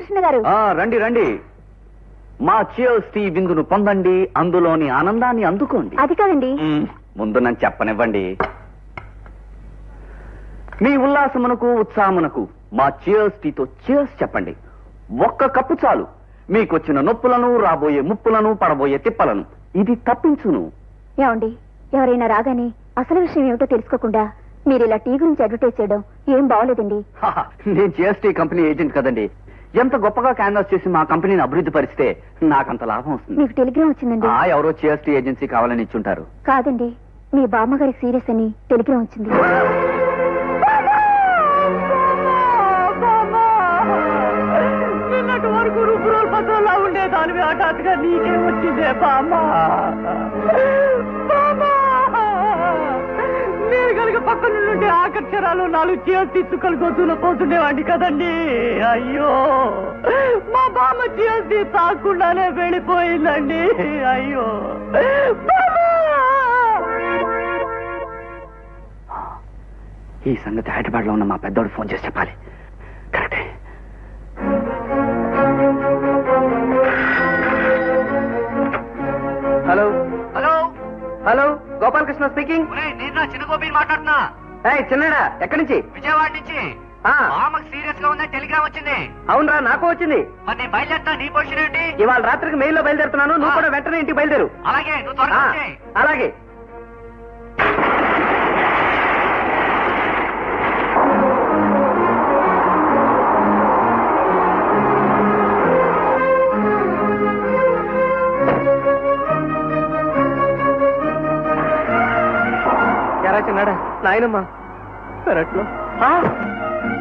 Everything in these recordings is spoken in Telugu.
గోపాలకృష్ణ గారు. రండి రండి. మా చియర్స్ టీ విందును పొందండి, అందులోని ఆనందాన్ని అందుకోండి. అది కాదండి, ముందు నన్ను చెప్పనివ్వండి. మీ ఉల్లాసమునకు ఉత్సాహమునకు మా చియర్స్ టీతో చియర్స్ చెప్పండి. ఒక్క కప్పు చాలు మీకొచ్చిన నొప్పులను, రాబోయే ముప్పులను, పడబోయే తిప్పలను. ఇది తప్పించును. ఏమండి, ఎవరైనా రాగానే అసలు విషయం ఏమిటో తెలుసుకోకుండా మీరు ఇలా టీ గురించి అడ్వర్టైజ్ చేయడం ఏం బాగోలేదండి. నేను చియర్స్ టీ కంపెనీ ఏజెంట్ కదండి. ఎంత గొప్పగా క్యాన్వాస్ చేసి మా కంపెనీని అభివృద్ధి పరిస్తే నాకంత లాభం వస్తుంది. మీకు టెలిగ్రామ్ వచ్చిందండి. ఎవరో చియర్స్ టీ ఏజెన్సీ కావాలని ఇచ్చుంటారు. కాదండి, మీ బామ్మగారికి సీరియస్ అని టెలిగ్రామ్ వచ్చింది. నిన్నటి వరకు రుబ్బురోలు పత్రంలా ఉండేదానివి హఠాత్తుగా నీకే వచ్చిందే బామ్మా. మీరు కనుక పక్కన నుండి ఆకర్షణాలు 4 చీరలు తీసుకొని గొంతులో పోతుండేవాడిని కదండి. అయ్యో, మా బామ్మ చీరలు తాకుండానే వెళ్ళిపోయిందండి. అయ్యో ఈ సంగతి హైదరాబాద్ లో ఉన్న మా పెద్దోడు ఫోన్ చేసి చెప్పాలి. కరెక్టే. Hello hello hello, Gopalakrishna speaking. నేను చిన్న గోపి మాట్లాడుతున్నా. చిన్నడా, ఎక్కడి నుంచి? విజయవాడ నుంచి. మామకు సీరియస్ గా ఉందని టెలిగ్రామ్ వచ్చింది. అవునరా, నాకు వచ్చింది. మరి నేను బయలుదేరుతా. నీ పొజిషన్ ఏంటి? ఇవాళ రాత్రికి మెయిల్ లో బయలుదేరుతున్నాను. నువ్వు కూడా వెంటనే ఇంటికి బయలుదేరు. అలాగే, నువ్వు త్వరగా వచ్చేయ్. అలాగే. చిన్నాడా, నాయనమ్మ పెరట్లో.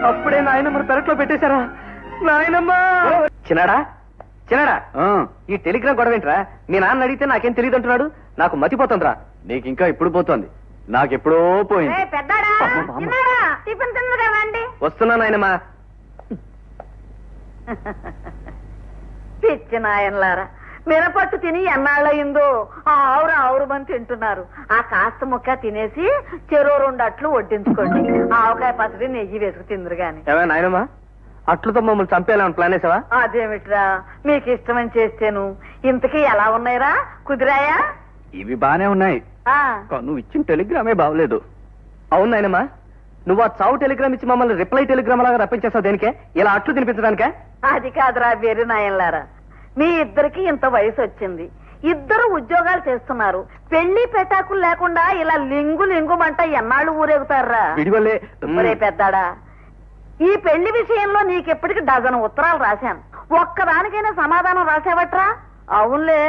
అప్పుడే నాయనమ్మ పెరట్లో పెట్టేశారా? నాయనమ్మ. చిన్నాడా, చిన్నాడా, ఈ టెలిగ్రామ్ గొడవేంట్రా? మీ నాన్న అడిగితే నాకేం తెలియదు అంటున్నాడు. నాకు మతిపోతుందిరా. నీకు ఇంకా ఇప్పుడు పోతోంది, నాకెప్పుడో పోయింది. వస్తున్నా నాయనమ్మా. పిచ్చి నాయనలారా, మినపట్టు తిని ఎన్నాళ్ళయిందో ఆవురు మంది తింటున్నారు. ఆ కాస్త ముక్క తినేసి చెరో 2 అట్లు వడ్డించుకోండి. ఆవకాయ పచ్చడి నెయ్యి వేసుకు తిందరు గాని. నాయనమ్మా, అట్లతో మమ్మల్ని చంపేయాలని ప్లాన్ వేసావా? అదేమిట్రా, మీకు ఇష్టమని చేస్తేను. ఇంతకీ ఎలా ఉన్నాయిరా? కుదిరాయా? ఇవి బానే ఉన్నాయి. నువ్వు ఇచ్చిన టెలిగ్రామే బాగలేదు. అవును నాయనమ్మా, నువ్వు ఆ చావు టెలిగ్రామ్ ఇచ్చి మమ్మల్ని రిప్లై టెలిగ్రామ్ లాగా రప్పించేస్తావు దేనికే? ఇలా అట్లు తినిపించడానికే? అది కాదురా వేరు నాయనలారా, మీ ఇద్దరికి ఇంత వయసు వచ్చింది, ఇద్దరు ఉద్యోగాలు చేస్తున్నారు. పెళ్లి పెటాకులు లేకుండా ఇలా లింగుమంట ఎన్నాళ్ళు ఊరేగుతారా? ఒరే పెద్దాడా, ఈ పెళ్లి విషయంలో నీకెప్పటికి 12 ఉత్తరాలు రాశాను. ఒక్కదానికైనా సమాధానం రాసావట్రా? అవునులే,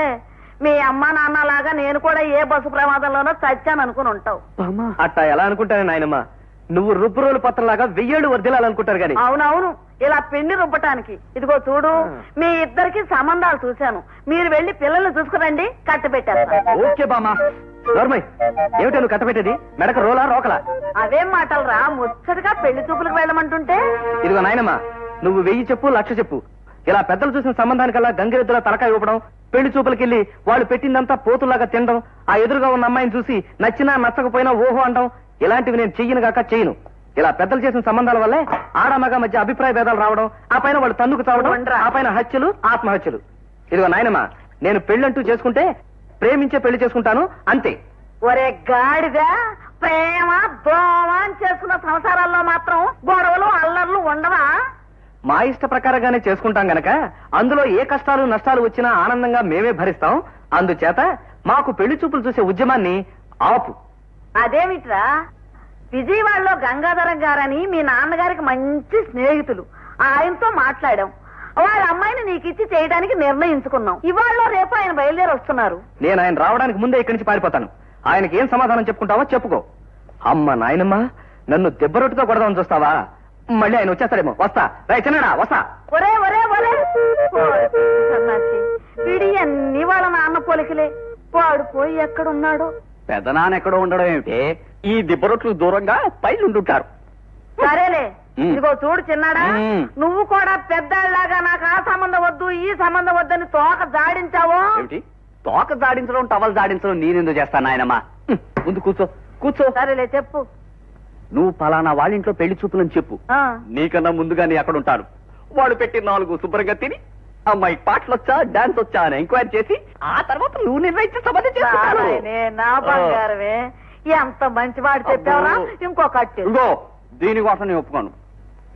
మీ అమ్మా నాన్న లాగా నేను కూడా ఏ బస్సు ప్రమాదంలోనో చచ్చాను అనుకుని ఉంటావు. అట్టా ఎలా అనుకుంటానే నాయనమ్మా? నువ్వు రుబ్బురోలు పత్రంలాగా 1000 ఏళ్ళు వర్దిలాలనుకుంటారు కానీ. అవునవును, ఇలా పిండి రుబ్బటానికి. ఇదిగో చూడు, మీ ఇద్దరికి సంబంధాలు చూశాను. మీరు వెళ్లి పిల్లల్ని చూసుకురండి, కట్టబెట్టేస్తాను. ఓకే బామా. నోర్మయ్, ఏమిటో నువ్వు కట్టబెట్టేది? మెడక రోలా రోకలా? అవేం మాటలు రా, ముచ్చటగా పెళ్లి చూపులకు వెళ్ళమంటుంటే. ఇదిగో నాయనమ్మా, నువ్వు 1000 చెప్పు, 1,00,000 చెప్పు. ఇలా పెద్దలు చూసిన సంబంధానికల్లా గంగిరెద్దులా తలకాయ ఊపడం, పెళ్లి చూపులకెళ్లి వాళ్ళు పెట్టిందంతా పోతులాగా తినడం, ఆ ఎదురుగా ఉన్న అమ్మాయిని చూసి నచ్చినా నచ్చకపోయినా ఓహో అంటాం, ఇలాంటివి నేను చెయ్యను గాక చేయను. ఇలా పెద్దలు చేసిన సంబంధాల వల్లే ఆడమగ మధ్య అభిప్రాయ భేదాలు రావడం, ఆ పైన వాళ్ళు తన్నుకు చావడం, ఆ పైన హత్యలు, ఆత్మహత్యలు. ఇదిగో నాయనమ్మా, నేను పెళ్ళంటూ చేసుకుంటే ప్రేమించే పెళ్లి చేసుకుంటాను, అంతే. ఒరే గాడిద, ప్రేమ దోమ అని చేసుకున్న సంసారాల్లో మాత్రం గొడవలు అల్లర్లు ఉండవా? మా ఇష్ట ప్రకారంగానే చేసుకుంటాం గనక అందులో ఏ కష్టాలు నష్టాలు వచ్చినా ఆనందంగా మేమే భరిస్తాం. అందుచేత మాకు పెళ్లి చూపులు చూసే ఉద్యమాన్ని ఆపు. అదేమిట్రా, విజయవాడలో గంగాధరం గారని మీ నాన్నగారికి మంచి స్నేహితులు, ఆయనతో మాట్లాడాం. వాళ్ళ అమ్మాయిని నీకిచ్చి చేయడానికి నిర్ణయించుకున్నాం. ఇవాళ రేపు ఆయన బయలుదేరి వస్తున్నారు. నేను ఆయన రావడానికి ముందే ఇక్కడి నుంచి పారిపోతాను. ఆయనకి ఏం సమాధానం చెప్పుకుంటావో చెప్పుకో. అమ్మ నాయనమ్మ, నన్ను దెబ్బరొట్టుతో కొడదామని చూస్తావా? మళ్ళీ ఆయన వచ్చేస్తాడేమో. వస్తా చిన్నడా, వస్తా. ఒరే ఒరే ఒరే సన్నాసి, వీడి అన్ని వాళ్ళ నాన్న పోలికలే. వాడు పోయి ఎక్కడున్నాడో. పెదనాన్న ఎక్కడో ఉండడం ఏమిటి? ఈ దిబ్బరొట్లు దూరంగా పైన ఉండుంటారు. సరేలే, ఇదిగో చూడు చిన్నాడా, నువ్వు కూడా పెద్దలాగా నాకు ఆ సంబంధం వద్దు ఈ సంబంధం వద్దని తోక జాడించావో. తోక జాడించడం, టవల్ జాడించడం నేనెందుకు చేస్తాను నాయనమ్మా? ముందు కూర్చో కూర్చో. సరేలే చెప్పు. నువ్వు పలానా వాళ్ళింట్లో పెళ్లి చూపులని చెప్పు. నీకన్నా ముందుగా నీ అక్కడ ఉంటాను. వాడు పెట్టి 4 శుభ్రంగా తిని అమ్మాయి పాటలు వచ్చా డాన్స్ వచ్చా అని ఎంక్వైరీ చేసి ఆ తర్వాత నువ్వు నిర్ణయించి సంబంధం చేసుకుంటాను. నారాయణే, నా బంగారమే, ఎంత మంచి మాట చెప్పావరా. ఇంకొకటి ఇదిగో దీనికోసం నేను ఒప్పుకోను.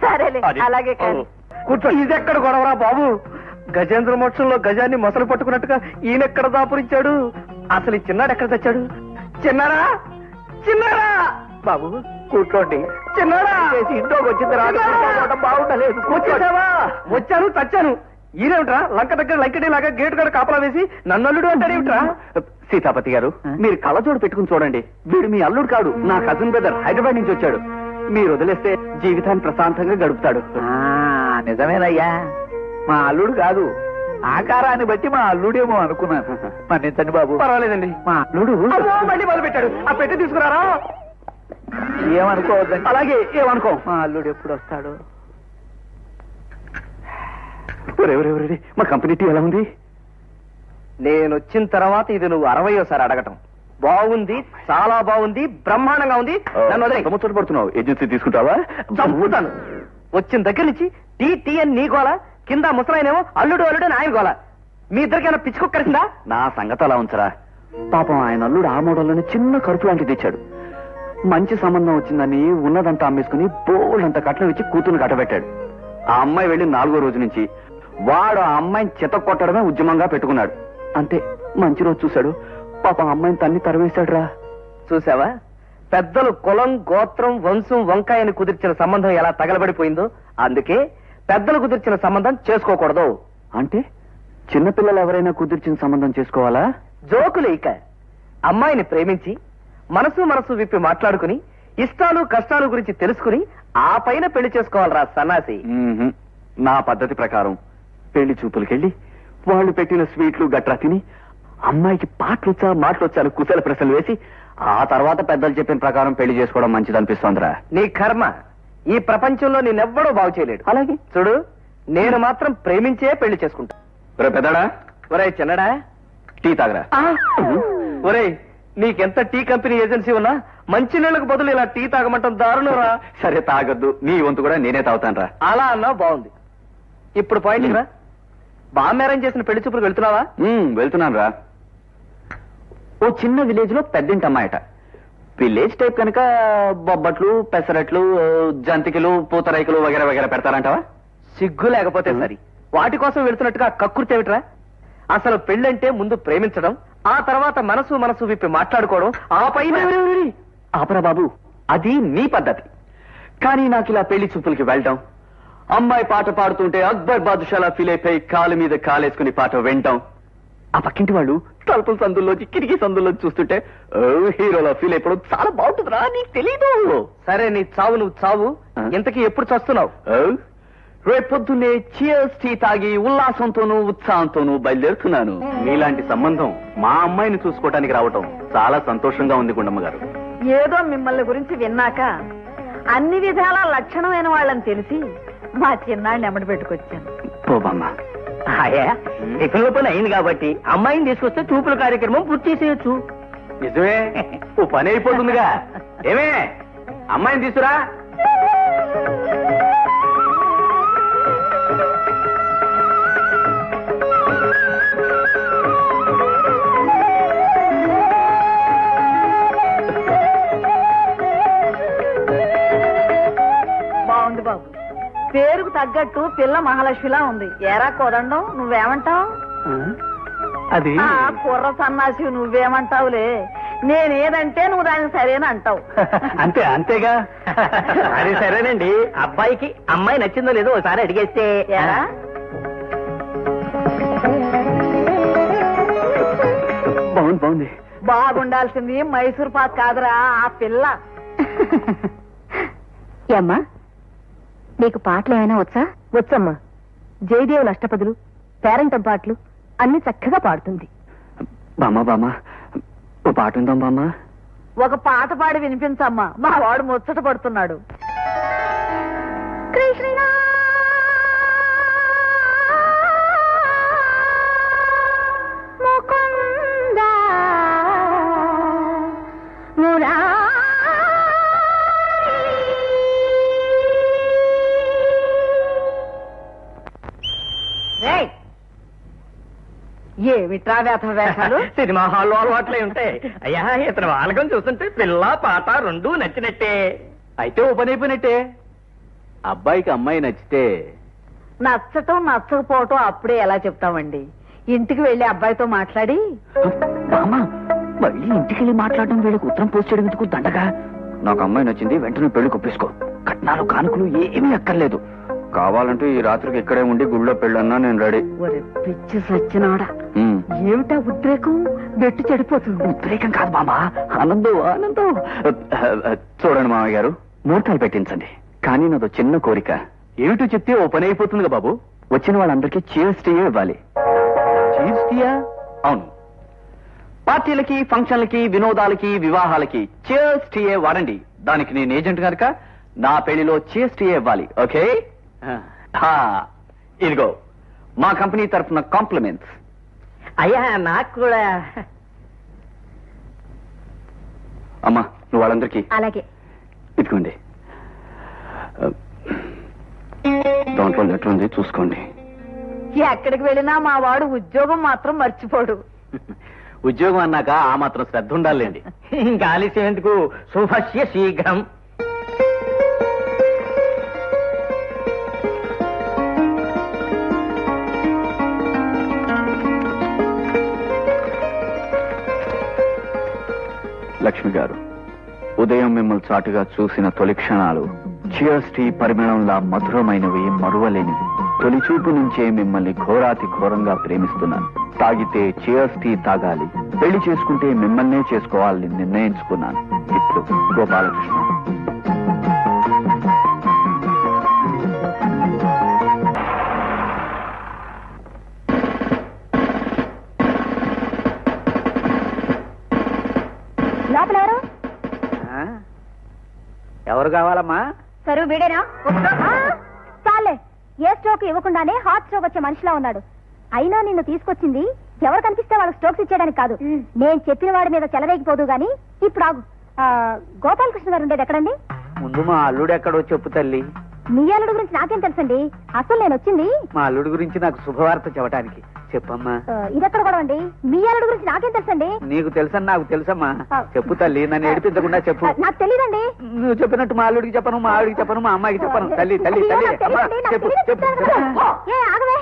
సరేలే, అది. అలాగే కానీ. కూర్చో. ఇదెక్కడ గొడవరా బాబు? గజేంద్ర మోక్షంలో గజాన్ని మొసలు పట్టుకున్నట్టుగా ఈయనెక్కడ దాపురించాడు? అసలు ఈ చిన్నాడు ఎక్కడ తెచ్చాడు? చిన్నారా, చిన్నారా బాబు కూర్చోండి. చిన్నారా ఇంట్లోకి వచ్చింది రాకపోవడం బాగుండలేదు. వచ్చేసావా? వచ్చాను, చచ్చాను. ఈరేమిట్రా లంక దగ్గర లంకటి లాగా గేటు గారు కాపలా వేసి నన్ను అల్లుడు అంటారేమిట్రా? సీతాపతి గారు, మీరు కళ్ళజోడు పెట్టుకుని చూడండి. వీడు మీ అల్లుడు కాడు, నా కజిన్ బ్రదర్, హైదరాబాద్ నుంచి వచ్చాడు. మీరు వదిలేస్తే జీవితాన్ని ప్రశాంతంగా గడుపుతాడు. నిజమేనయ్యా, మా అల్లుడు కాదు, ఆకారాన్ని బట్టి మా అల్లుడేమో అనుకున్నాను. మన్నించండి బాబు. పర్వాలేదండి. మా అల్లుడు మళ్ళీ మొదలు పెట్టాడు. ఆ పెట్టి తీసుకురారా. ఏమనుకోవద్దండి. అలాగే ఏమనుకో. మా అల్లుడు ఎప్పుడు వస్తాడు? మా కంపెనీ టీ ఎలా ఉంది? నేను వచ్చిన తర్వాత ఇది నువ్వు 60వ అడగటం. బాగుంది, చాలా బాగుంది, బ్రహ్మాండంగా ఉంది. నన్ను వదిలేయ్. పడుతున్నావు. ఏజెన్సీ తీసుకుంటావా? చంపుతాను. వచ్చిన దగ్గర నుంచి టీ టీ అని నీ గోల, కింద ముసలాయనేమో అల్లుడు అల్లుడు అని ఆయన గోల. మీ ఇద్దరికైనా పిచ్చుకొక్కరిసిందా? నా సంగతి అలా ఉంచరా. పాపం ఆయన అల్లుడు ఆ మోడల్లోనే చిన్న కరుపు లాంటిది తెచ్చాడు. మంచి సంబంధం వచ్చిందని ఉన్నదంతా అమ్మేసుకుని బోల్డంత కట్నం ఇచ్చి కూతురు కట్టబెట్టాడు. ఆ అమ్మాయి వెళ్ళి 4వ రోజు నుంచి వాడు ఆ అమ్మాయిని చిత కొట్టడమే ఉద్యమంగా పెట్టుకున్నాడు. అంతే, మంచి రోజు చూశాడు. పాపం అమ్మాయిని తన్ని తరివేశాడు రా. చూసావా, పెద్దలు కులం, గోత్రం, వంశం, వంకాయని కుదిర్చిన సంబంధం ఎలా తగలబడిపోయిందో. అందుకే పెద్దలు కుదిర్చిన సంబంధం చేసుకోకూడదు. అంటే చిన్నపిల్లలు ఎవరైనా కుదిర్చిన సంబంధం చేసుకోవాలా? జోకులు ఇక. అమ్మాయిని ప్రేమించి మనసు విప్పి మాట్లాడుకుని ఇష్టాలు కష్టాలు గురించి తెలుసుకుని ఆ పైన పెళ్లి చేసుకోవాలరా సన్నాసి. నా పద్ధతి ప్రకారం పెళ్లి చూపులకెళ్ళి వాళ్ళు పెట్టిన స్వీట్లు గట్రా తిని అమ్మాయికి పాటలొచ్చా మాటలొచ్చా అని కుశల ప్రశ్నలు వేసి ఆ తర్వాత పెద్దలు చెప్పిన ప్రకారం పెళ్లి చేసుకోవడం మంచిది అనిపిస్తోందిరా. నీ కర్మ. ఈ ప్రపంచంలో నిన్నెవ్వడూ బాగు చేయలేడు. అలాగే చూడు, నేను మాత్రం ప్రేమించే పెళ్లి చేసుకుంటా. ఒరే పెద్దడా, ఒరే చిన్నడా, టీ తాగరా. ఒరే, నీకెంత టీ కంపెనీ ఏజెన్సీ ఉన్నా మంచి నీళ్లకు బదులు ఇలా టీ తాగమంటాం దారుణంరా. సరే తాగొద్దు, నీ వంతు కూడా నేనే తాగుతాను రా. అలా అన్నా బాగుంది. ఇప్పుడు పాయింట్ రా. బామ్మేరం చేసిన పెళ్లి చూపులకు వెళ్తున్నావా? వెళ్తున్నాను రా. ఓ చిన్న విలేజ్ లో పెద్దింటి అమ్మాయట. విలేజ్ టైప్ కనుక బొబ్బట్లు, పెసరట్లు, జంతికలు, పూతరేకులు వగేరా వగేరా పెడతారంటావా? సిగ్గు లేకపోతే సరి. వాటి కోసం వెళ్తున్నట్టుగా కక్కుర్తి ఏమిట్రా? అసలు పెళ్ళంటే ముందు ప్రేమించడం, ఆ తర్వాత మనసు విప్పి మాట్లాడుకోవడం, ఆ పైన ఆపరా బాబు, అది నీ పద్ధతి. కానీ నాకు ఇలా పెళ్లి చూపులకి వెళ్ళడం, అమ్మాయి పాట పాడుతుంటే అక్బర్ బాదుషాలా ఫీల్ అయిపోయి కాలు మీద కాలేసుకుని పాట వింటాం, ఆ పక్కింటి వాళ్ళు తలుపుల సందుల్లోంచి కిటికీ సందుల్లోంచి చూస్తుంటే హీరోలా ఫీల్ అయిపోవడం చాలా బాగుంటుందిరా. నీకు తెలీదు. సరే, నీ చావు నువ్వు చావు. ఇంతకీ ఎప్పుడు చస్తున్నావు? రేపొద్దున్నే చియర్స్ టీ తాగి ఉల్లాసంతోనూ ఉత్సాహంతోనూ బయలుదేరుతున్నాను. మీలాంటి సంబంధం మా అమ్మాయిని చూసుకోవడానికి రావటం చాలా సంతోషంగా ఉంది గుండమ్మ గారు. ఏదో మిమ్మల్ని గురించి విన్నాక అన్ని విధాల లక్షణమైన వాళ్ళని తెలిసి మా చిన్నాడిని ఎమ్మడి పెట్టుకొచ్చాను. పోబమ్మ. టిఫిన్ పని అయింది కాబట్టి అమ్మాయిని తీసుకొస్తే చూపుల కార్యక్రమం పూర్తి చేసేయచ్చు. నిజమే, ఓ పని అయిపోతుందిగా. ఏమే, అమ్మాయిని తీసురా. బాగుంది బాబు, పేరుకు తగ్గట్టు పిల్ల మహాలక్ష్మిలా ఉంది. ఏరా కోదండం, నువ్వేమంటావు? అది కుర్ర సన్నాసి, నువ్వేమంటావులే. నేనేదంటే నువ్వు దానికి సరేనా అంటావు. అంతేగా. అది సరేనండి. అబ్బాయికి అమ్మాయి నచ్చిందో లేదో ఒకసారి అడిగేస్తే. ఏరా, బాగుంది. బాగుండాల్సింది మైసూర్ పాక్ కాదురా, ఆ పిల్ల. ఏమ్మా, నీకు పాటలు ఏమైనా వచ్చా? వచ్చమ్మా. జయదేవుల అష్టపదులు, పేరంటం పాటలు అన్ని చక్కగా పాడుతుంది. బామ్మ, ఓ పాట ఉందాం బామ్మ. ఒక పాట పాడి వినిపించమ్మా, మా వాడు ముచ్చట పడుతున్నాడు. కృష్ణ ముకుంద మురా ఏమిట్రా వేధ వేషాలు? సినిమా హాల్లో అలవాట్లే ఉంటాయి. అయ్యా ఇతను వాళ్ళకం చూస్తుంటే పిల్ల పాట రెండూ నచ్చినట్టే. అయితే ఓ పని అయిపోయినట్టే. అబ్బాయికి అమ్మాయి నచ్చితే నచ్చటం నచ్చకపోవటం అప్పుడే ఎలా చెప్తామండి? ఇంటికి వెళ్ళి అబ్బాయితో మాట్లాడి మళ్ళీ ఇంటికి వెళ్ళి మాట్లాడడం వీళ్ళకి ఉత్తరం పోస్ట్ చేయడం ఎందుకు దండగా? నాకు అమ్మాయి నచ్చింది, వెంటనే పెళ్లి కొప్పేసుకో. కట్నాలు కానుకలు ఏమీ అక్కర్లేదు. కావాలంటే ఈ రాత్రికి ఇక్కడే ఉండి గుళ్ళో పెళ్ళన్నా నేను రెడీ. ఒరే పిచ్చి సచ్చినాడా, ఏమిటా ఉద్రేకం? బెట్టు చెడిపోతుంది. ఉద్రేకం కాదు మామా, ఆనందం ఆనందం. చూడండి మామయ్య గారు, ముహూర్తాలు పెట్టించండి. కానీ నాదో చిన్న కోరిక. ఏమిటో చెప్తే ఓ పని అయిపోతుందిగా బాబు. వచ్చిన వాళ్ళందరికీ చీర్స్ టీయే ఇవ్వాలి. చీర్స్ టీయా? అవును. పార్టీలకి, ఫంక్షన్లకి, వినోదాలకి, వివాహాలకి చీర్స్ టీయే వాడండి. దానికి నేను ఏజెంట్ కనుక నా పెళ్లిలో చీర్స్ టీయే ఇవ్వాలి. ఓకే? ఇదిగో మా కంపెనీ తరఫున కాంప్లిమెంట్స్. అయ్యా నాకు కూడా. అమ్మా నువ్వు వాళ్ళందరికీ అలాగే. ఇదిగోండి, దాంట్లో లెటర్ ఉంది, చూసుకోండి. ఎక్కడికి వెళ్ళినా మా వాడు ఉద్యోగం మాత్రం మర్చిపోడు. ఉద్యోగం అన్నాక ఆ మాత్రం శ్రద్ధ ఉండాలండి. ఇంకా ఆలస్యం ఎందుకు? శుభస్య శీఘ్రం. లక్ష్మి గారు, ఉదయం మిమ్మల్ని చాటుగా చూసిన తొలి క్షణాలు చీర్స్ టీ పరిమళంలా మధురమైనవి, మరువలేనివి. తొలి చూపు నుంచే మిమ్మల్ని ఘోరాతి ఘోరంగా ప్రేమిస్తున్నాను. తాగితే చీర్స్ టీ తాగాలి, పెళ్లి చేసుకుంటే మిమ్మల్నే చేసుకోవాలని నిర్ణయించుకున్నాను. ఇప్పుడు గోపాలకృష్ణ. లోపల ఎవరు? ఎవరు కావాలమ్మా? సరు వీడేనా? చాలే, ఏ స్ట్రోక్ ఇవ్వకుండానే హార్ట్ స్ట్రోక్ వచ్చే మనిషిలా ఉన్నాడు. అయినా నిన్ను తీసుకొచ్చింది ఎవరు కనిపిస్తే వాళ్ళకి స్ట్రోక్స్ ఇచ్చేయడానికి కాదు. నేను చెప్పిన వాడి మీద చెలవేగిపోదు గాని ఇప్పుడు ఆగు. గోపాలకృష్ణ గారు ఉండేది ఎక్కడండి? ముందు మా అల్లుడు ఎక్కడో చెప్పు తల్లి. మీ అల్లుడు గురించి నాకేం తెలుసండి? అసలు నేను వచ్చింది మా అల్లుడు గురించి నాకు శుభవార్త చెప్పడానికి. చెప్పమ్మా. ఇదెక్కడ కూడా అండి? మీ అల్లుడు గురించి నాకేం తెలుసండి? నీకు తెలుసని నాకు తెలుసమ్మా. చెప్పు తల్లి, నన్ను ఏడిపించకుండా చెప్పు. నాకు తెలియదండి. నువ్వు చెప్పినట్టు మా అల్లుడికి చెప్పను, మా ఆవిడికి చెప్పను, మా అమ్మాయికి చెప్పను. తల్లి తల్లి తల్లి అమ్మా, చెప్పు చెప్పు. ఆగవే.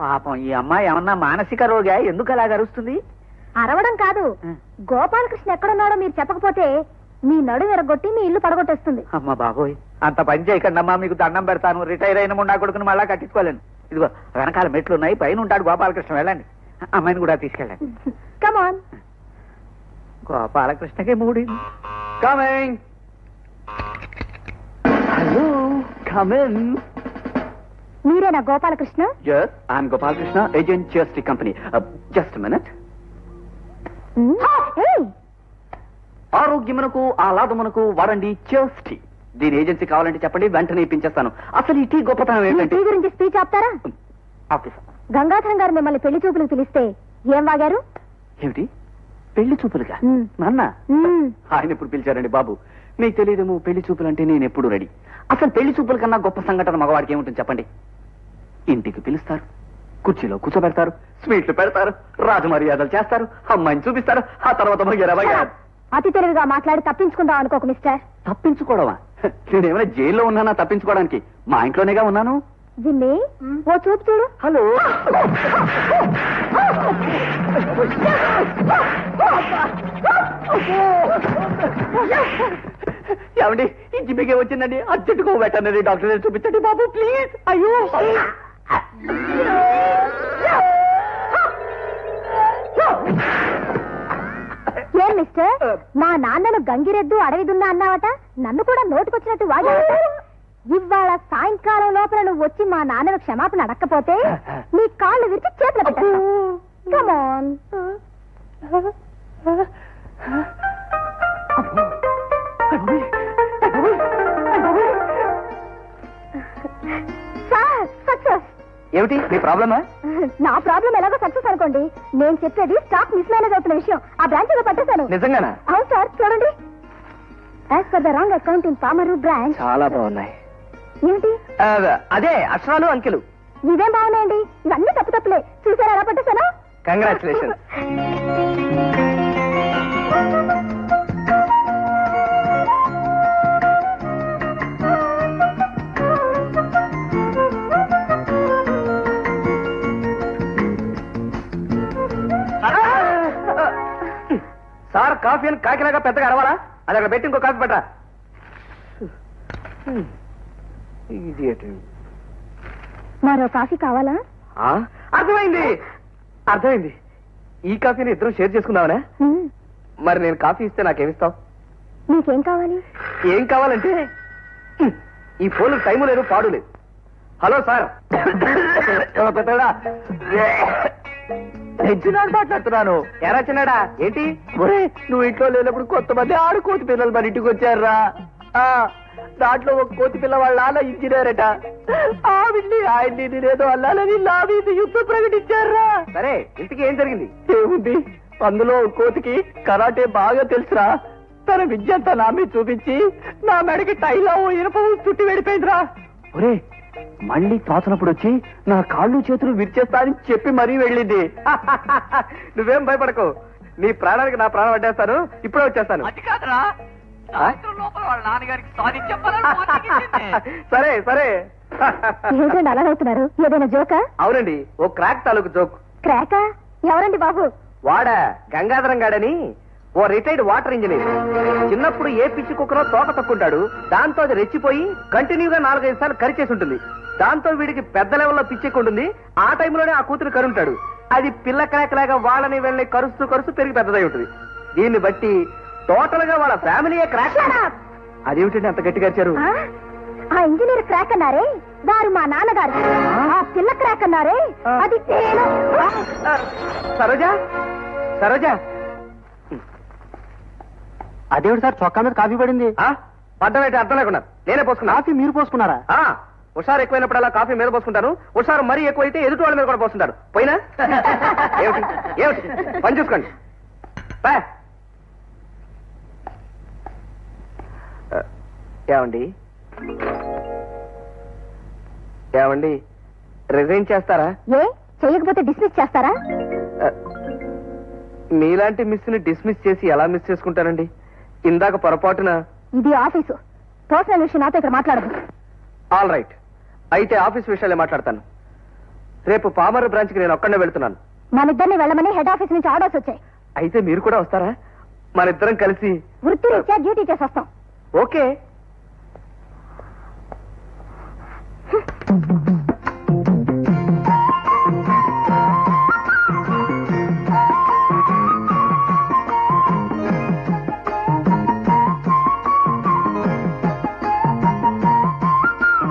పాపం ఈ అమ్మాయి ఏమన్నా మానసిక రోగా? ఎందుకు అలా అరుస్తుంది? అరవడం కాదు, గోపాలకృష్ణ ఎక్కడున్నాడో మీరు చెప్పకపోతే మీ నడు విరగొట్టి మీ ఇల్లు పడగొట్టేస్తుంది. అమ్మా బాబోయ్, అంత పని చేయకండి అమ్మా, మీకు దండం పెడతాను. రిటైర్ అయిన ముండా కొడుకుని మళ్ళా కట్టించుకోలేను. ఇదిగో వెనకాల మెట్లు ఉన్నాయి, పైన ఉంటాడు గోపాలకృష్ణ. వెళ్ళండి, అమ్మాయిని కూడా తీసుకెళ్ళండి. కమాన్. గోపాలకృష్ణకి మూడి. కమింగ్. Hello, come in. మీరేనా Gopalakrishna? Yes, I'm Gopalkrishna, agent GST company. Just a minute. ఆరోగ్యమునకు ఆహ్లాదమునకు వాడండి GST. దీని ఏజెన్సీ కావాలంటే చెప్పండి, వెంటనే ఇప్పించేస్తాను. అసలు ఈ టీ గొప్పతనం ఏంటంటే... టీ గురించి స్పీచ్ ఆపుతారా? ఆఫీసర్ గంగాధరం గారు మిమ్మల్ని పెళ్లి చూపులకు పిలిస్తే ఏం వాగారు? ఏమిటి పెళ్లి చూపులుగా? నాన్న ఆయన ఎప్పుడు పిలిచారండి బాబు? మీకు తెలియదేమో, పెళ్లి చూపులంటే నేను ఎప్పుడు రెడీ. అసలు పెళ్లి చూపుల కన్నా గొప్ప సంఘటన మగవాడికి ఏముంటుంది చెప్పండి? ఇంటికి పిలుస్తారు, కుర్చీలో కూర్చోబెడతారు, స్వీట్లు పెడతారు, రాజమర్యాదలు చేస్తారు, అమ్మాయిని చూపిస్తారు, ఆ తర్వాత అతి తెలివిగా మాట్లాడి తప్పించుకుందాం అనుకోకు మిస్టర్. తప్పించుకోవడమా? నేనేమైనా జైల్లో ఉన్నానా తప్పించుకోవడానికి? మా ఇంట్లోనేగా ఉన్నాను. జిమ్మి, ఓ చూపు చూడు. హలో. ఏమండి, ఈ జిమ్మికే వచ్చిందండి, అర్జెంటుగా వెటర్నరీ డాక్టర్ దగ్గర చూపించండి బాబు ప్లీజ్. అయ్యో ఏం మిస్టర్, మా నాన్నను గంగిరెద్దు అడవిదున్నా అన్నావట, నన్ను కూడా నోటుకొచ్చినట్టు వాగావట. ఇవాళ సాయంకాలం లోపల నువ్వు వచ్చి మా నాన్నను క్షమాపణ అడక్కపోతే నీ కాళ్ళు విరిచి చేతులు పెట్టు. కమాన్. సక్సెస్. ఏమిటి మీ ప్రాబ్లమా? నా ప్రాబ్లం ఎలాగో సక్సెస్ అనుకోండి. నేను చెప్పేది స్టాక్ మిస్ మేనేజ్ అవుతున్న విషయం. ఆ బ్రాంచ్ లో పట్టేశాను. నిజంగానా? అవును సార్, చూడండి. As per the wrong account in Pamarru branch. చాలా బాగున్నాయి. ఏమిటి? అదే అక్షరాలు, అంకెలు. ఇదేం బాగున్నాయండి, ఇవన్నీ తప్పులే. చూసారా ఎలా పట్టేశాను? కంగ్రాచులేషన్. సార్ కాఫీ అని కాకిలాగా పెద్దగా అరవాలా? అది అక్కడ పెట్టి ఇంకో కాఫీ పెట్టరా. మరో కాఫీ కావాలా? అర్థమైంది అర్థమైంది. ఈ కాఫీని ఇద్దరం షేర్ చేసుకుందామనే. మరి నేను కాఫీ ఇస్తే నాకేమిస్తావు? నీకేం కావాలి? ఏం కావాలంటే ఈ ఫోన్ టైము లేదు పాడు లేదు. హలో సార్, పెద్దడా చిన్నాడు మాట్లాడుతున్నాను. ఎరా చిన్నాడా? ఏంటి నువ్వు ఇంట్లో లేనప్పుడు కొంతమంది ఆడు కోతి పిల్లలు మన ఇంటికి వచ్చారా? దాంట్లో ఒక కోతి పిల్ల వాళ్ళ నాన్న ఇంజనీరట. ఆవిడ్ని ఆయన్ని నేనేదో అల్లాలని నా మీద యుద్ధం ప్రకటించారా? సరే, ఇంటికి ఏం జరిగింది? ఏముంది, అందులో కోతికి కరాటే బాగా తెలుసురా. తన విద్యంతా నా మీద చూపించి నా మెడకి టైలో ఇనుప చుట్టి వెళ్ళిపోయిందిరా. ఒరే, మళ్ళీ తోచనప్పుడు వచ్చి నా కాళ్ళు చేతులు విరిచేస్తా అని చెప్పి మరీ వెళ్ళింది. నువ్వేం భయపడకు, నీ ప్రాణానికి నా ప్రాణం అడ్డేస్తాను. ఇప్పుడే వచ్చేస్తాను. అది కాదురా, లోపల వాళ్ళ నాన్నగారికి సారీ చెప్పాలని. సరే సరే. ఏమిటండి అలా అవుతున్నారు? ఏదైనా జోకా? అవునండి, ఓ క్రాక్ తాలూకు జోక్. క్రాకా? ఎవరండి బాబు? వాడా గంగాధరం గాడని ఓ రిటైర్డ్ వాటర్ ఇంజనీర్. చిన్నప్పుడు ఏ పిచ్చి కుక్కరో తోక తొక్కుంటాడు. దాంతో అది రెచ్చిపోయి కంటిన్యూగా 4-5 సార్లు కరిచేసి ఉంటుంది. దాంతో వీడికి పెద్ద లెవెల్లో పిచ్చెక్కుంటుంది. ఆ టైంలోనే ఆ కూతురు కరుంటాడు. అది పిల్ల క్రాక్ లాగా వాళ్ళని వెళ్ళి కరుస్తూ కరుస్తూ పెరిగి పెద్దదై ఉంటుంది. దీన్ని బట్టి టోటల్ గా వాళ్ళ ఫ్యామిలీయే క్రాక్. అదేమిటండి అంత గట్టిగా వచ్చారు? ఆ ఇంజనీర్ క్రాక్ అన్నారే, వారు మా నాన్నగారు. ఆ పిల్ల క్రాక్ అన్నారే, అది నేను. సరోజా, సరోజా, అదేమిటి సార్ చొక్కా మీద కాఫీ పడింది? పడ్డమైతే అర్థం లేకుండా నేనే పోసుకున్నా. కాఫీ మీరు పోసుకున్నారా? హుషారు ఎక్కువైనప్పుడు అలా కాఫీ మీద పోసుకుంటాను. హుషారు మరీ ఎక్కువైతే ఎదుటి వాళ్ళ మీద కూడా పోసుకుంటారు. పోయినా ఏమిటి ఏమిటి పని చూసుకోండి. ఏమండి ఏమండి రిజైన్ చేస్తారా? ఏ చేయకపోతే డిస్మిస్ చేస్తారా? మీలాంటి మిస్ ని డిస్మిస్ చేసి ఎలా మిస్ చేసుకుంటారండి? ఇందాక పొరపాటున. ఇది ఆఫీసు, పర్సనల్ విషయం నాతో ఇక్కడ మాట్లాడదు. ఆల్ రైట్, అయితే ఆఫీస్ విషయాలే మాట్లాడతాను. రేపు పామర్ బ్రాంచ్ కి నేను ఒక్కడే వెళ్తున్నాను. మనిద్దరిని వెళ్ళమని హెడ్ ఆఫీస్ నుంచి ఆర్డర్స్ వచ్చాయి. అయితే మీరు కూడా వస్తారా? మనిద్దరం కలిసి వృత్తిరీత్యా డ్యూటీ చేసి వస్తాం. ఓకే.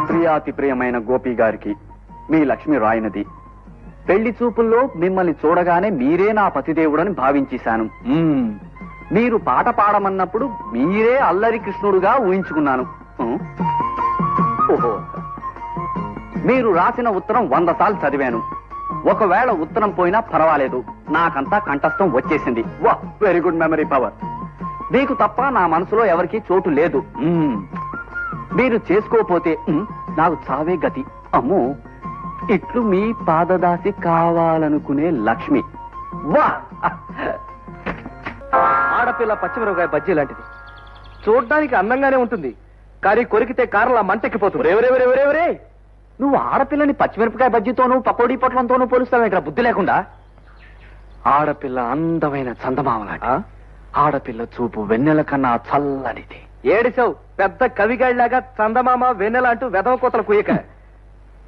ప్రియాతి ప్రియమైన గోపి గారికి మీ లక్ష్మి రాయినది. పెళ్లి చూపుల్లో మిమ్మల్ని చూడగానే మీరే నా పతిదేవుడని భావించేశాను. మీరు పాట పాడమన్నప్పుడు మీరే అల్లరి కృష్ణుడుగా ఊహించుకున్నాను. ఓహో, మీరు రాసిన ఉత్తరం 100 సార్లు చదివాను. ఒకవేళ ఉత్తరం పోయినా పర్వాలేదు, నాకంతా కంఠస్థం వచ్చేసింది. వా, వెరీ గుడ్ మెమరీ పవర్. మీకు తప్ప నా మనసులో ఎవరికీ చోటు లేదు. మీరు చేసుకోపోతే నాకు చావే గతి. అమ్మో, ఇట్లు మీ పాదదాసి కావాలనుకునే లక్ష్మి. వా, ఆడపిల్ల పచ్చిమిరపకాయ బజ్జీ లాంటిది. చూడ్డానికి అందంగానే ఉంటుంది, కానీ కొరికితే కారంలా మంటెక్కిపోతుంది. ఎవరెవరెవరెవరే, నువ్వు ఆడపిల్లని పచ్చిమిరపకాయ బజ్జీతోనూ పకోడీ పొట్లంతోనూ పోలుస్తావు ఇక్కడ బుద్ధి లేకుండా? ఆడపిల్ల అందమైన చందమామలాగా, ఆడపిల్ల చూపు వెన్నెల కన్నా చల్లనిది. ఏడిసావు పెద్ద కవిగాడిలాగా చందమామ వెన్నెల అంటూ వెధవ కోతల కుయ్యక.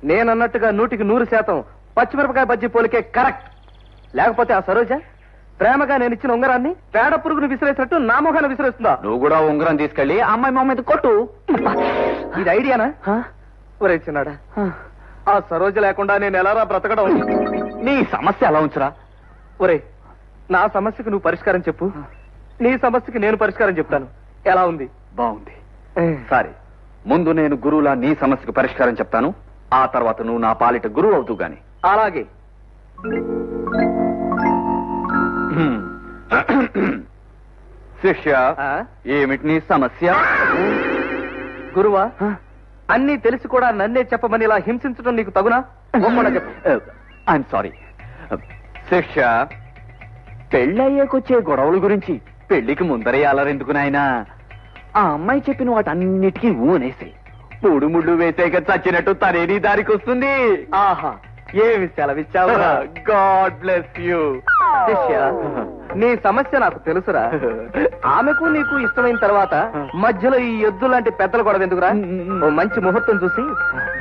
నేనన్నట్టుగా 100% పచ్చిమిరపకాయ బజ్జీ పోలికే కరెక్ట్. లేకపోతే ఆ సరోజ ప్రేమగా నేను ఇచ్చిన ఉంగరాన్ని పేడ పురుగును విసిరేసినట్టు నా మొహాన్ని విసిరేస్తుందా? నువ్వు కూడా ఉంగరం తీసుకెళ్లి అమ్మాయి మొహం మీద కొట్టు. ఇది ఐడియానా? ఒరే చిన్నాడా, ఆ సరోజ లేకుండా నేను ఎలారా బ్రతకడం? నీ సమస్య ఎలా ఉంచురా? ఒరే, నా సమస్యకు నువ్వు పరిష్కారం చెప్పు, నీ సమస్యకి నేను పరిష్కారం చెప్తాను. ఎలా ఉంది? బాగుంది. సరే, ముందు నేను గురువులా నీ సమస్యకు పరిష్కారం చెప్తాను. ఆ తర్వాత నువ్వు నా పాలిట గురువు అవుతూ గాని. అలాగే. శిష్య, ఏమిటి నీ సమస్య? గురువా, అన్నీ తెలిసి కూడా నన్నే చెప్పమని ఇలా హింసించడం నీకు తగునా? ఐఎమ్ సారీ శిక్ష పెళ్ళయ్యాకొచ్చే గొడవల గురించి పెళ్లికి ముందరే అలరెందుకు నాయనా? ఆ అమ్మాయి చెప్పిన వాటన్నిటికీ ఊనేసాయి. మూడు ముళ్ళు వేసాక చచ్చినట్టు తనేని దారికి వస్తుంది. ఆహా, ఏమి సెలవిచ్చావురా. God bless you. శిష్య, నీ సమస్య నాకు తెలుసురా. ఆమెకు నీకు ఇష్టమైన తర్వాత మధ్యలో ఈ ఎద్దు లాంటి పెద్దల గొడవ ఎందుకురా? ఓ మంచి ముహూర్తం చూసి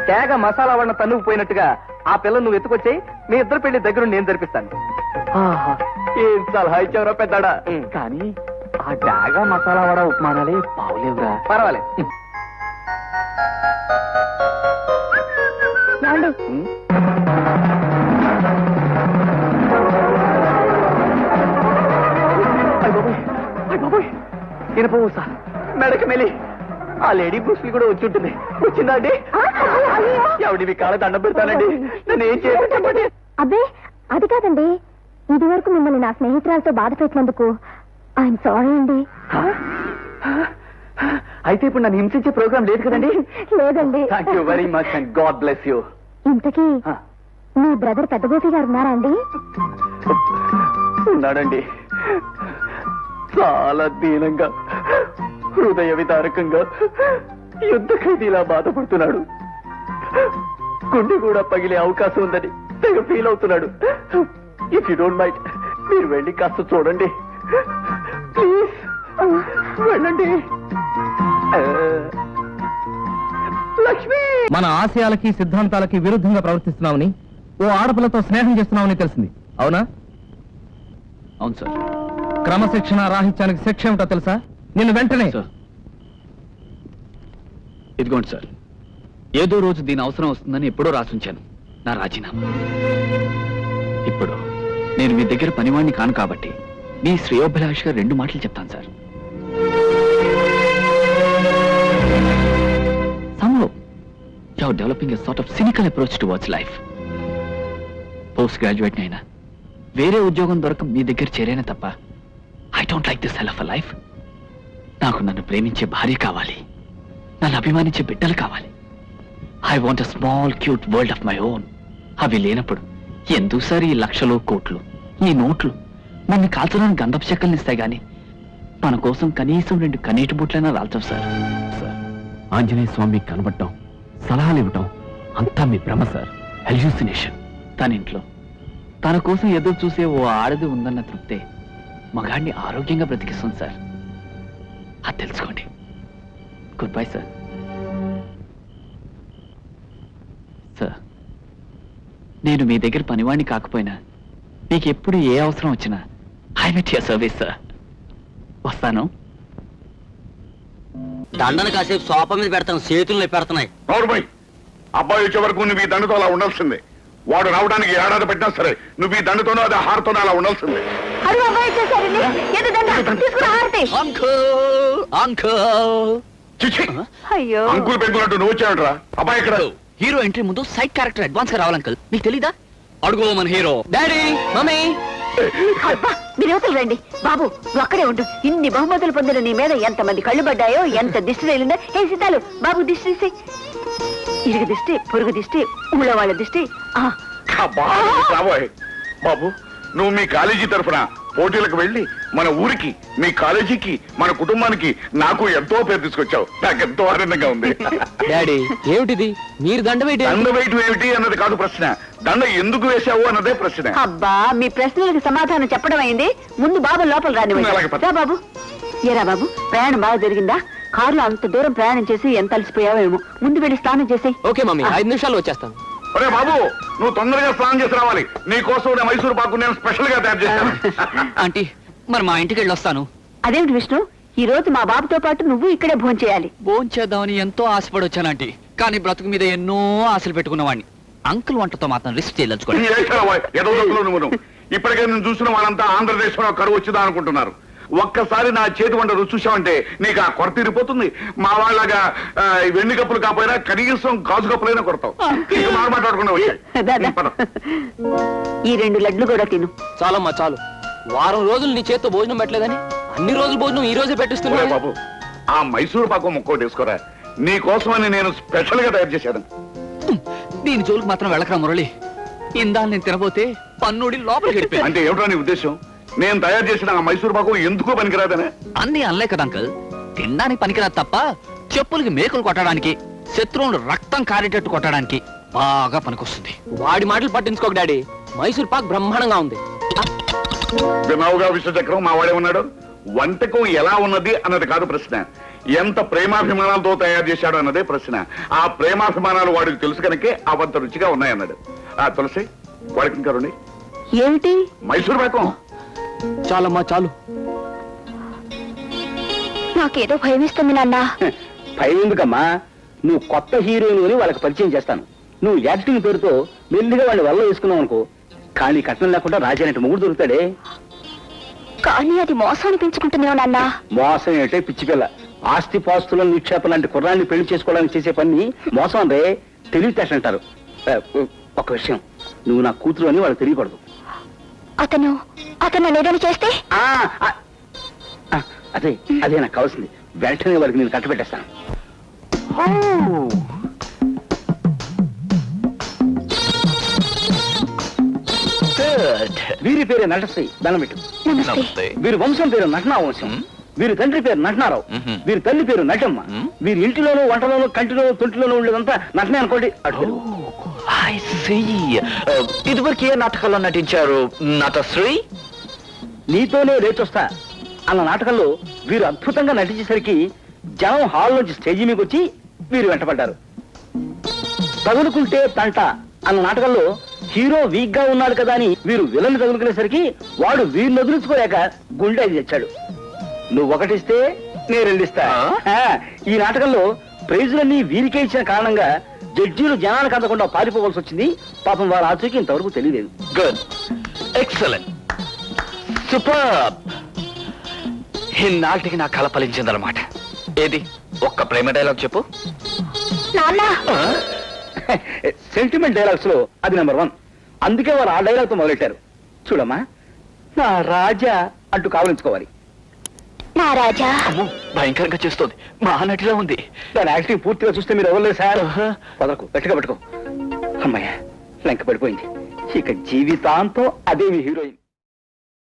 తేగ మసాలా వాడిన తన్నుకుపోయినట్టుగా ఆ పిల్ల నువ్వు ఎత్తుకొచ్చాయి. మీ ఇద్దరు పెళ్లి దగ్గర నేను జరిపిస్తాను. ఆహా, ఏం సలహా ఇచ్చావురా పెద్దాడా. కానీ ఆ డాగా మసాలా వడ ఉపమానాలే బావులేవురా. పర్వాలేదు. ఏమండి? ఇనపూసా మెడకి మెలి ఆ లేడీ బ్రూస్లీ కూడా వచ్చి ఉంటుంది. వచ్చిందా అండి? ఎవడి మీ కాళ్ళ దండం పెడతానండి. నన్ను ఏం చేయాలి చెప్పండి. అబ్బే అది కాదండి, ఇది వరకు మిమ్మల్ని నా స్నేహితురాలతో బాధ పెట్టినందుకు ఐఎమ్ సారీ అండి. అయితే ఇప్పుడు నన్ను హింసించే ప్రోగ్రాం లేదు కదండి? లేదండి. Thank you very much and God bless you. ఇంతకీ మీ బ్రదర్ పెద్ద గోపి గారు ఉన్నారా అండి? ఉన్నాడండి. చాలా దీనంగా, హృదయ విదారకంగా యుద్ధ ఖైదీలా బాధపడుతున్నాడు. గుండె కూడా పగిలే అవకాశం ఉందని తెగ ఫీల్ అవుతున్నాడు. ఇఫ్ యూ డోంట్ మైండ్ మీరు వెళ్ళి కాస్త చూడండి ప్లీజ్. వెళ్ళండి. లక్ష్మి, మన ఆశయాలకి సిద్ధాంతాలకి విరుద్ధంగా ప్రవర్తిస్తున్నామని ఓ ఆడపిల్లతో స్నేహం చేస్తున్నామని తెలిసింది, అవునా? అవును సార్. క్రమశిక్షణ రాహిత్యానికి శిక్ష ఏమిటో తెలుసా? నిన్ను వెంటనే ఇదిగోండి సార్, ఏదో రోజు దీని అవసరం వస్తుందని ఎప్పుడో రాసుంచాను నా రాజీనామా. ఇప్పుడు నేను మీ దగ్గర పనివాణ్ణి కాను కాబట్టి మీ శ్రేయోభిలాష్గా 2 మాటలు చెప్తాను sir. Somehow, you're developing a sort of cynical approach towards life. Post graduate అయినా వేరే ఉద్యోగం దొరక మీ దగ్గర చేరేనే తప్ప I don't like this hell of a life. నాకు నన్ను ప్రేమించే భార్య కావాలి, నన్ను అభిమానించే బిడ్డలు కావాలి. I want a small cute world of my own. అవి లేనప్పుడు ఎందుకు సార్ ఈ లక్షలు కోట్లు, ఈ నోట్లు మన కాల్చడానికి గంధపు చెక్కల్ని ఇస్తాయి గాని మన కోసం కనీసం 2 కన్నీటి బుట్లైనా రాల్చవు సార్. సార్, ఆంజనేయ స్వామికి కనబడటం, సలహాలు ఇవ్వటం అంతా మీ భ్రమ సార్, హెల్యూసినేషన్. తన ఇంట్లో తన కోసం ఎదురు చూసే ఓ ఆడది ఉందన్న తృప్తే మగాడిని ఆరోగ్యంగా బ్రతికిస్తుంది సార్. అది తెలుసుకోండి. Good bye sir. సార్, నేను మీ దగ్గర పనివాణ్ణి కాకపోయినా మీకు ఎప్పుడు ఏ అవసరం వచ్చినా I met your service sir. వస్తాను. దండను కాసేపు సోఫా మీద పెడతాను, చేతులు పెడుతున్నాయి. నోరుమై, అబ్బాయి వచ్చే వరకు నువ్వు ఈ దండతో అలా ఉండాల్సిందే. వాడు రావడానికి 1 ఏడాది పెట్టినా సరే నువ్వు ఈ దండతోనో అది హారతోనో అలా ఉండాల్సిందే. చిచ్చి, అయ్యో అంకుల్ పెంకులంటూ నువ్వు వచ్చావురా. అబ్బాయి ఇక్కడ హీరో ఎంట్రీ ముందు సైడ్ క్యారెక్టర్ అడ్వాన్స్ గా రావాలి అంకల్, మీకు తెలీదా? అడుగు మన హీరో. Daddy, mummy. మీరు యువతలు రండి. బాబు నువ్వు అక్కడే ఉండు. ఇన్ని బహుమతులు పొందిన నీ మీద ఎంతమంది కళ్ళు పడ్డాయో, ఎంత దిష్టి తగిలిందో. ఏ సీతాలు బాబు దిష్టి తీసి, ఇరుగు దిష్టి, పొరుగు దిష్టి, ఊళ్ళో వాళ్ళ దిష్టి. రాబోయ్ బాబు, నువ్వు మీ కాలేజీ తరఫున పోటీలకు వెళ్ళి మన ఊరికి, మీ కాలేజీకి, మన కుటుంబానికి, నాకు ఎంతో పేరు తీసుకొచ్చావు. నాకు ఎంతో ఆనందంగా ఉంది. డాడీ, ఏమిటిది మీరు దండ దండ వేయటం ఏమిటి అన్నది కాదు ప్రశ్న, దండ ఎందుకు వేశావు అన్నదే ప్రశ్న. అబ్బా, మీ ప్రశ్నలకు సమాధానం చెప్పడం అయింది. ముందు బాబు లోపల రానివ్వండి. రా బాబు. ఏరా బాబు, ప్రయాణం బాగా జరిగిందా? కారులో అంత దూరం ప్రయాణం చేసి ఎంత అలసిపోయావో ఏమో. ముందు వెళ్ళి స్నానం చేసి. ఓకే మమ్మీ, 5 నిమిషాల్లో వచ్చేస్తాను. అరే బాబు, నువ్వు తొందరగా స్నానం చేసి రావాలి. నీ కోసం నేను మైసూరు పాకు నేను స్పెషల్ గా తయారు చేశాను. ఆంటీ, మరి మా ఇంటికి వెళ్ళి వస్తాను. అదేమిటి విష్ణు, ఈ రోజు మా బాబుతో పాటు నువ్వు ఇక్కడే భోజనం చేయాలి. భోజనం చేద్దామని ఎంతో ఆశపడి వచ్చాను ఆంటీ, కానీ బ్రతుకు మీద ఎన్నో ఆశలు పెట్టుకున్నవాడిని. అంకుల్ వంటతో మాత్రం రిస్క్ చేయదలుచుకోండి. ఏదో నువ్వు ఇప్పటికే నేను చూసిన వాళ్ళంతా ఆంధ్రదేశంలో కరువు వచ్చిందా అనుకుంటున్నారు. ఒక్కసారి నా చేతి వంట రుచి చూసామంటే నీకు ఆ కొరత తీరిపోతుంది. మా వాళ్ళగా వెండి కప్పులు కాకపోయినా కనీసం గాజు కప్పులైనా కొడతావు. మాట్లాడకుండా ఈ 2 లడ్లు కూడా తిను. చాలమ్మా చాలు. వారం రోజులు నీ చేత్తో భోజనం పెట్టలేదని అన్ని రోజులు భోజనం ఈ రోజే పెట్టిస్తున్నా. బాబు, ఆ మైసూరు పాకు ముక్కోటి వేసుకోరా. నీ కోసమని నేను స్పెషల్ గా తయారు చేశాను. దీని జోలికి మాత్రం వెళ్ళకరా మురళి. ఇందా నేను తినబోతే పన్నుడి లోపలికి వెళ్ళిపోయాను. అంటే ఏమిటో నీ ఉద్దేశం? నేను తయారు చేసిన ఆ మైసూర్ పాకం ఎందుకో పనికిరాదనే? అన్నీ అనలే కదా అంకల్. తినడానికి పనికిరాదు తప్ప చెప్పులకి మేకులు కొట్టడానికి, శత్రువులు రక్తం కారేటట్టు కొట్టడానికి బాగా పనికొస్తుంది. వాడి మాటలు పట్టించుకోక డాడీ, మైసూర్ పాక్ బ్రహ్మాండంగా ఉంది. వినావుగా విశ్వచక్రం మా వాడే ఉన్నాడు. వంటకం ఎలా ఉన్నది అన్నది కాదు ప్రశ్న, ఎంత ప్రేమాభిమానాలతో తయారు చేశాడు అన్నదే ప్రశ్న. ఆ ప్రేమాభిమానాలు వాడికి తెలుసు కనుకే అవంత రుచిగా ఉన్నాయన్నాడు. ఆ తులసి, వాడికి ఇంకా రండి. ఏమిటి? మైసూర్ పాకం. చాలమ్మా చాలు. నాకేదో భయమేస్తుంది నాన్న. భయం ఎందుకమ్మా? నువ్వు కొత్త హీరోయిన్ అని వాళ్ళకి పరిచయం చేస్తాను. నువ్వు యాక్టింగ్ పేరుతో మెల్లిగా వాళ్ళని వల్ల వేసుకున్నావు అనుకో, కానీ కట్నం లేకుండా రాజానంటే మొగుడు దొరుకుతాడే. కానీ అది మోసాన్ని పెంచుకుంటున్నావు నాన్న. మోసం ఏంటే పిచ్చి పిల్ల? ఆస్తి పాస్తుల నిక్షేపం లాంటి కుర్రాన్ని పెళ్లి చేసుకోవడానికి చేసే పని మోసం రే, తెలివితేటలు అంటారు. ఒక విషయం, నువ్వు నా కూతురు అని వాళ్ళకి తెలియకూడదు. అతను ఏదైనా చేస్తే? అదే అదే నాకు కావాల్సింది. వెంటనే వాళ్ళకి నేను కట్టబెట్టేస్తాను. వీరి పేరు నటశ్రీ, దండం పెట్టు. నమస్తే. వీరి వంశం పేరు నటనా వంశం. వీరి తండ్రి పేరు నటనారావు. వీరి తల్లి పేరు నటమ్మ. వీరి ఇంటిలోనూ, వంటలోనూ, కంటిలోనూ, తొంటిలోనూ ఉండేదంతా నటనే అనుకోండి. ఇదివరకు ఏ నాటకాల్లో నటించారు నటశ్రీ? నీతోనే లేచొస్తా అన్న నాటకంలో వీరు అద్భుతంగా నటించేసరికి జనం హాల్ నుంచి స్టేజీ మీదకి వచ్చి వీరు వెంటపడ్డారు. తగులుకుంటే తంట అన్న నాటకంలో హీరో వీక్ గా ఉన్నాడు కదా అని వీరు విలన్ని తగులుకునేసరికి వాడు వీరిని వదిలించుకోలేక గుండె అది తెచ్చాడు. నువ్వు ఒకటిస్తే నేను రెండిస్తా. ఈ నాటకంలో ప్రైజులన్నీ వీరికే ఇచ్చిన కారణంగా జడ్జీలు జనానికి అందకుండా పారిపోవాల్సి వచ్చింది. పాపం వారి ఆచూకీ ఇంతవరకు తెలియలేదు. Good, excellent, super. ఇన్నాటికి నా కళ ఫలించిందన్నమాట. ఏది ఒక్క ప్రేమ డైలాగ్ చెప్పు. సెంటిమెంట్ డైలాగ్స్ లో అది నెంబర్ 1. అందుకే వారు ఆ డైలాగ్ తో మొదలెట్టారు. చూడమ్మా, నా రాజా అంటూ కావలించుకోవాలి. నా రాజా. అమ్మో, భయంకరంగా చేస్తోంది. మా నటిలా ఉంది. దాని యాక్టింగ్ పూర్తిగా చూస్తే మీరు ఎవరు సార్. పదకు, గట్టిగా పట్టుకో. అమ్మాయ, లంక పడిపోయింది. ఇక జీవితాంతం అదే మీ హీరోయిన్.